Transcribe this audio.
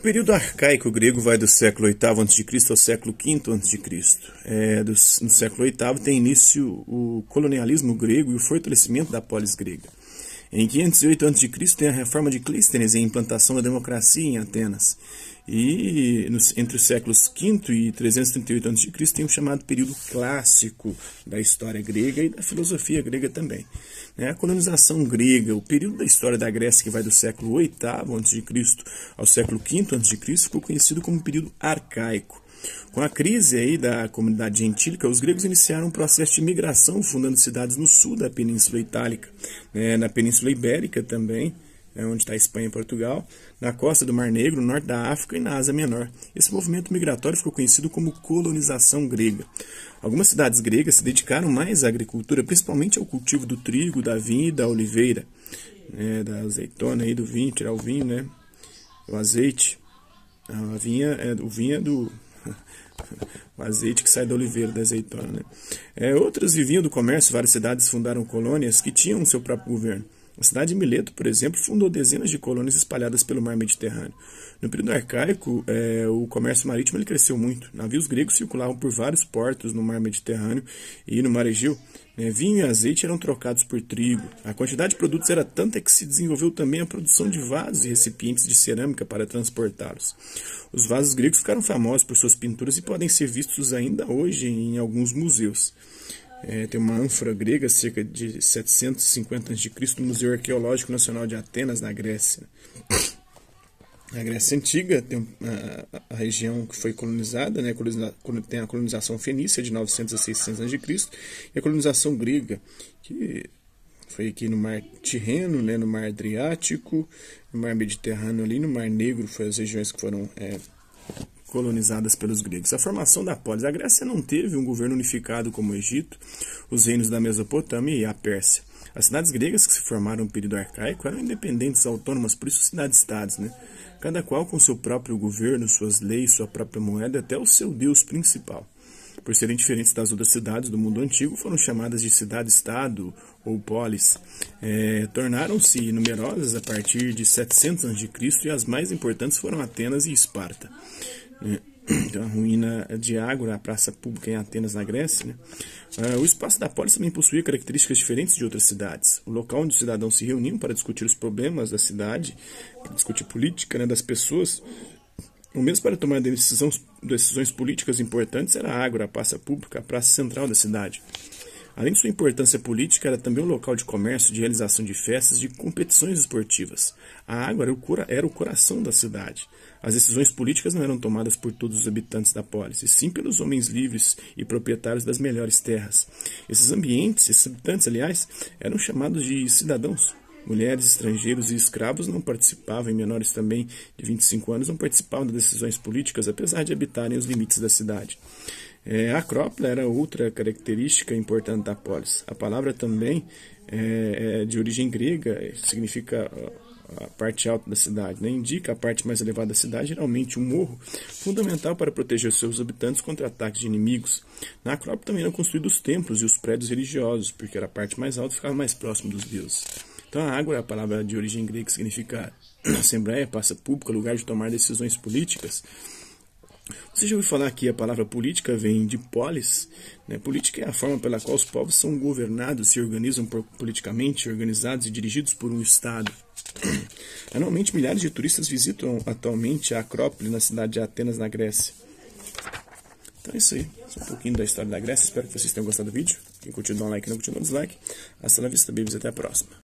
período arcaico grego vai do século VIII a.C. ao século V a.C. No século VIII tem início o colonialismo grego e o fortalecimento da polis grega. Em 508 a.C. tem a reforma de Clístenes e a implantação da democracia em Atenas. E entre os séculos V e 338 a.C. tem o chamado período clássico da história grega e da filosofia grega também. A colonização grega, o período da história da Grécia que vai do século VIII a.C. ao século V a.C. ficou conhecido como período arcaico. Com a crise aí da comunidade gentílica, os gregos iniciaram um processo de migração, fundando cidades no sul da Península Itálica, na Península Ibérica também, onde está a Espanha e Portugal, na costa do Mar Negro, no norte da África e na Ásia Menor. Esse movimento migratório ficou conhecido como colonização grega. Algumas cidades gregas se dedicaram mais à agricultura, principalmente ao cultivo do trigo, da vinha e da oliveira, da azeitona e do vinho, tirar o vinho, o azeite. A vinha o vinho é do... o azeite que sai da oliveira, da azeitona. Outras viviam do comércio, várias cidades fundaram colônias que tinham seu próprio governo. A cidade de Mileto, por exemplo, fundou dezenas de colônias espalhadas pelo mar Mediterrâneo. No período arcaico, o comércio marítimo ele cresceu muito. Navios gregos circulavam por vários portos no mar Mediterrâneo e no mar Egeu. Vinho e azeite eram trocados por trigo. A quantidade de produtos era tanta que se desenvolveu também a produção de vasos e recipientes de cerâmica para transportá-los. Os vasos gregos ficaram famosos por suas pinturas e podem ser vistos ainda hoje em alguns museus. Tem uma ânfora grega, cerca de 750 a.C., no Museu Arqueológico Nacional de Atenas, na Grécia. Na Grécia Antiga, tem a região que foi colonizada, tem a colonização fenícia, de 900 a 600 a.C., e a colonização grega, que foi aqui no Mar Tirreno, no Mar Adriático, no Mar Mediterrâneo, ali no Mar Negro, foram as regiões que foram colonizadas pelos gregos. A formação da polis. A Grécia não teve um governo unificado como o Egito, os reinos da Mesopotâmia e a Pérsia. As cidades gregas que se formaram no período arcaico eram independentes, autônomas, por isso cidades-estados, cada qual com seu próprio governo, suas leis, sua própria moeda, até o seu deus principal. Por serem diferentes das outras cidades do mundo antigo, foram chamadas de cidade-estado ou polis. Tornaram-se numerosas a partir de 700 a.C. e as mais importantes foram Atenas e Esparta. Então, a ruína de Ágora, a praça pública em Atenas, na Grécia. O espaço da polis também possuía características diferentes de outras cidades. O local onde os cidadãos se reuniam para discutir os problemas da cidade, para discutir política das pessoas, ou mesmo para tomar decisões políticas importantes, era a Ágora, a praça pública, a praça central da cidade. Além de sua importância política, era também um local de comércio, de realização de festas, de competições esportivas. A Ágora era o coração da cidade. As decisões políticas não eram tomadas por todos os habitantes da polis, e sim pelos homens livres e proprietários das melhores terras. Esses habitantes, aliás, eram chamados de cidadãos. Mulheres, estrangeiros e escravos não participavam, e menores também de 25 anos não participavam das decisões políticas, apesar de habitarem os limites da cidade. A Acrópole era outra característica importante da polis. A palavra também é de origem grega, significa a parte alta da cidade, indica a parte mais elevada da cidade, geralmente um morro, fundamental para proteger seus habitantes contra ataques de inimigos. Na Acrópole também eram construídos os templos e os prédios religiosos, porque era a parte mais alta e ficava mais próximo dos deuses. Então a Ágora é a palavra de origem grega que significa assembleia, praça pública, lugar de tomar decisões políticas. Você já ouviu falar que a palavra política vem de polis? Política é a forma pela qual os povos são governados, se organizam politicamente, organizados e dirigidos por um Estado. Anualmente, milhares de turistas visitam atualmente a Acrópole, na cidade de Atenas, na Grécia. Então é isso aí. Esse é um pouquinho da história da Grécia. Espero que vocês tenham gostado do vídeo. Quem curtiu, dá um like, não curtiu, dá um dislike. Hasta la vista, babies. Até a próxima.